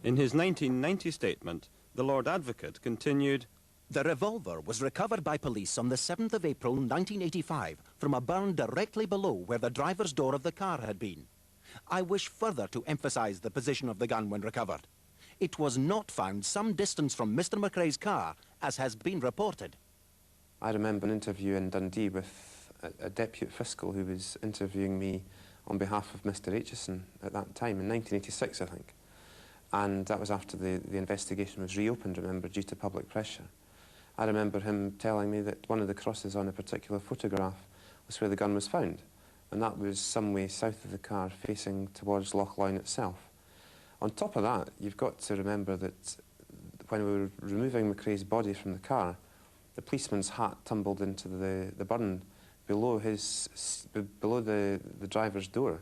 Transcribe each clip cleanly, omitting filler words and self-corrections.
In his 1990 statement, the Lord Advocate continued, "The revolver was recovered by police on the 7th of April 1985 from a burn directly below where the driver's door of the car had been. I wish further to emphasize the position of the gun when recovered. It was not found some distance from Mr. Macrae's car, as has been reported." I remember an interview in Dundee with a deputy fiscal who was interviewing me on behalf of Mr. Aitchison at that time, in 1986, I think. And that was after the investigation was reopened, remember, due to public pressure. I remember him telling me that one of the crosses on a particular photograph was where the gun was found, and that was some way south of the car, facing towards Lochline itself. On top of that, you've got to remember that when we were removing Macrae's body from the car, the policeman's hat tumbled into the burn below the driver's door,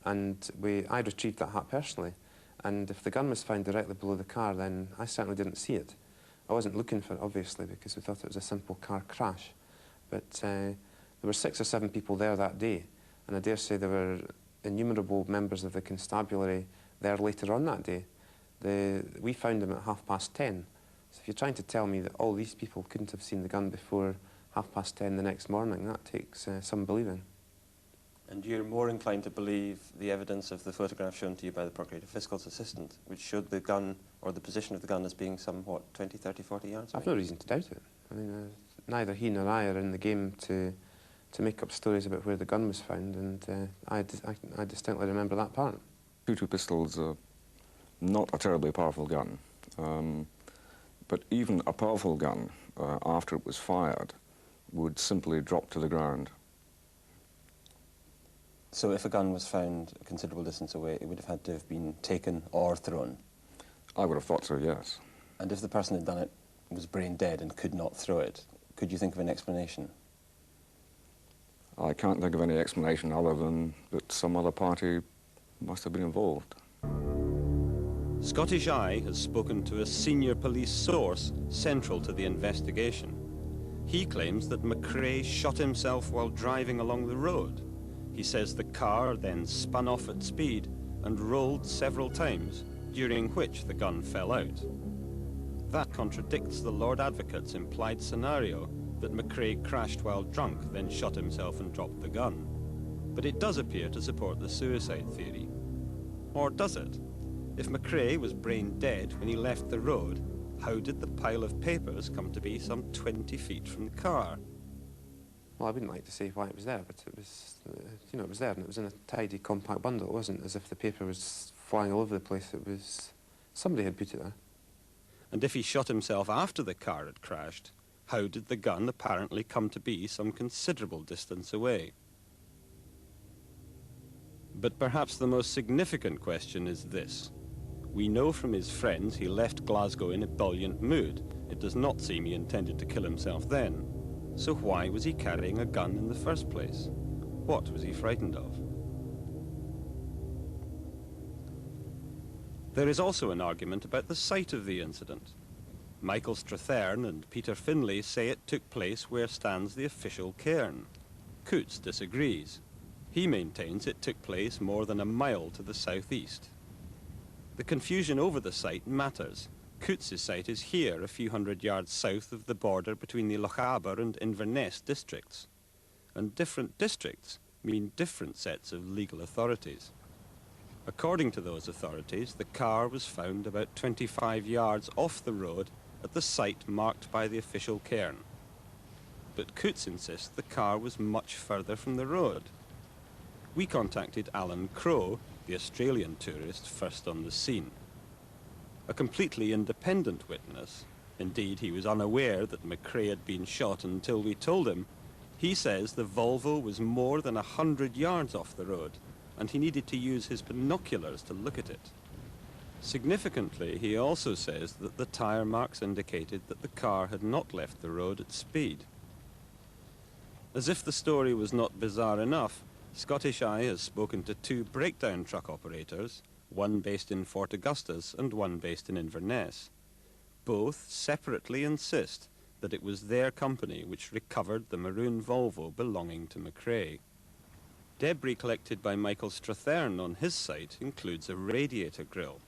and I retrieved that hat personally. And if the gun was found directly below the car, then I certainly didn't see it. I wasn't looking for it, obviously, because we thought it was a simple car crash. But there were 6 or 7 people there that day, and I dare say there were innumerable members of the constabulary there later on that day. We found them at 10:30. So if you're trying to tell me that all these people couldn't have seen the gun before 10:30 the next morning, that takes some believing. and you're more inclined to believe the evidence of the photograph shown to you by the Procurator Fiscal's assistant, which showed the gun, or the position of the gun, as being somewhat 20, 30, 40 yards away? I've no reason to doubt it. I mean, neither he nor I are in the game to make up stories about where the gun was found, and I distinctly remember that part. .22 pistols are not a terribly powerful gun, but even a powerful gun, after it was fired, would simply drop to the ground. So if a gun was found a considerable distance away, it would have had to have been taken or thrown? I would have thought so, yes. And if the person who had done it was brain dead and could not throw it, could you think of an explanation? I can't think of any explanation other than that some other party must have been involved. Scottish Eye has spoken to a senior police source central to the investigation. He claims that Macrae shot himself while driving along the road. He says the car then spun off at speed and rolled several times, during which the gun fell out. That contradicts the Lord Advocate's implied scenario that Macrae crashed while drunk, then shot himself and dropped the gun. But it does appear to support the suicide theory. Or does it? If Macrae was brain dead when he left the road, how did the pile of papers come to be some 20 feet from the car? Well, I wouldn't like to say why it was there, but it was, you know, it was there, and it was in a tidy, compact bundle. It wasn't as if the paper was flying all over the place. It was, somebody had put it there. And if he shot himself after the car had crashed, how did the gun apparently come to be some considerable distance away? But perhaps the most significant question is this. We know from his friends he left Glasgow in a buoyant mood. It does not seem he intended to kill himself then. So why was he carrying a gun in the first place? What was he frightened of? There is also an argument about the site of the incident. Michael Strathern and Peter Finlay say it took place where stands the official cairn. Coutts disagrees. He maintains it took place more than a mile to the southeast. The confusion over the site matters. Coutts' site is here, a few hundred yards south of the border between the Lochaber and Inverness districts. And different districts mean different sets of legal authorities. According to those authorities, the car was found about 25 yards off the road at the site marked by the official cairn. But Coutts insists the car was much further from the road. We contacted Alan Crowe, the Australian tourist first on the scene. A completely independent witness, indeed he was unaware that Macrae had been shot until we told him, he says the Volvo was more than 100 yards off the road and he needed to use his binoculars to look at it. Significantly, he also says that the tyre marks indicated that the car had not left the road at speed. As if the story was not bizarre enough, Scottish Eye has spoken to 2 breakdown truck operators, one based in Fort Augustus and one based in Inverness. Both separately insist that it was their company which recovered the maroon Volvo belonging to Macrae. Debris collected by Michael Strathern on his site includes a radiator grille.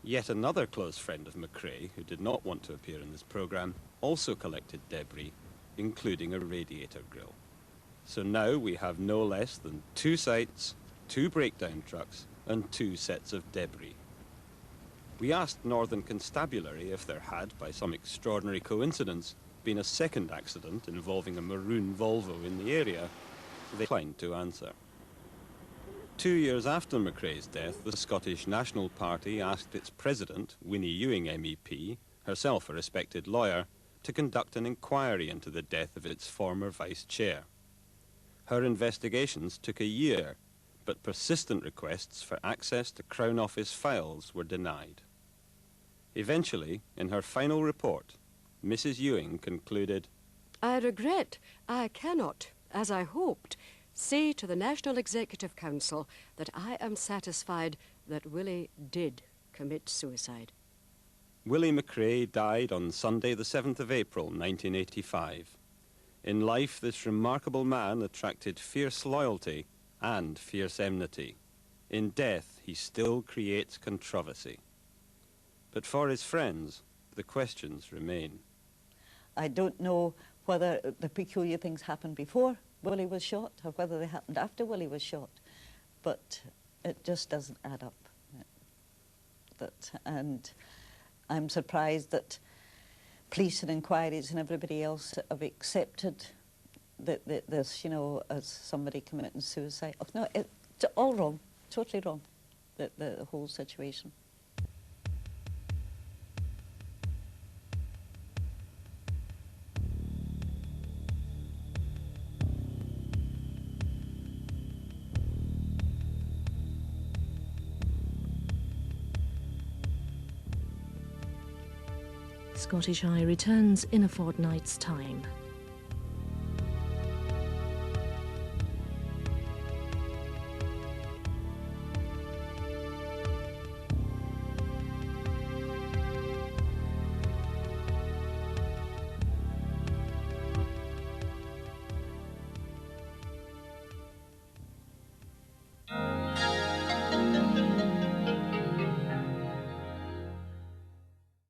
Yet another close friend of Macrae, who did not want to appear in this programme, also collected debris, including a radiator grill. So now we have no less than 2 sites, 2 breakdown trucks, and 2 sets of debris. We asked Northern Constabulary if there had, by some extraordinary coincidence, been a second accident involving a maroon Volvo in the area. They declined to answer. 2 years after Macrae's death, the Scottish National Party asked its president, Winnie Ewing MEP, herself a respected lawyer, to conduct an inquiry into the death of its former vice-chair. Her investigations took a year, but persistent requests for access to Crown Office files were denied. Eventually, in her final report, Mrs. Ewing concluded, I regret I cannot, as I hoped, say to the National Executive Council that I am satisfied that Willie did commit suicide. Willie Macrae died on Sunday the 7th of April 1985. In life, this remarkable man attracted fierce loyalty and fierce enmity. In death, he still creates controversy. But for his friends, the questions remain. I don't know whether the peculiar things happened before Willie was shot or whether they happened after Willie was shot, but it just doesn't add up. And I'm surprised that police and inquiries and everybody else have accepted this, you know, as somebody committing suicide. Oh, no, it's all wrong, totally wrong, the whole situation. Scottish Eye returns in a fortnight's time.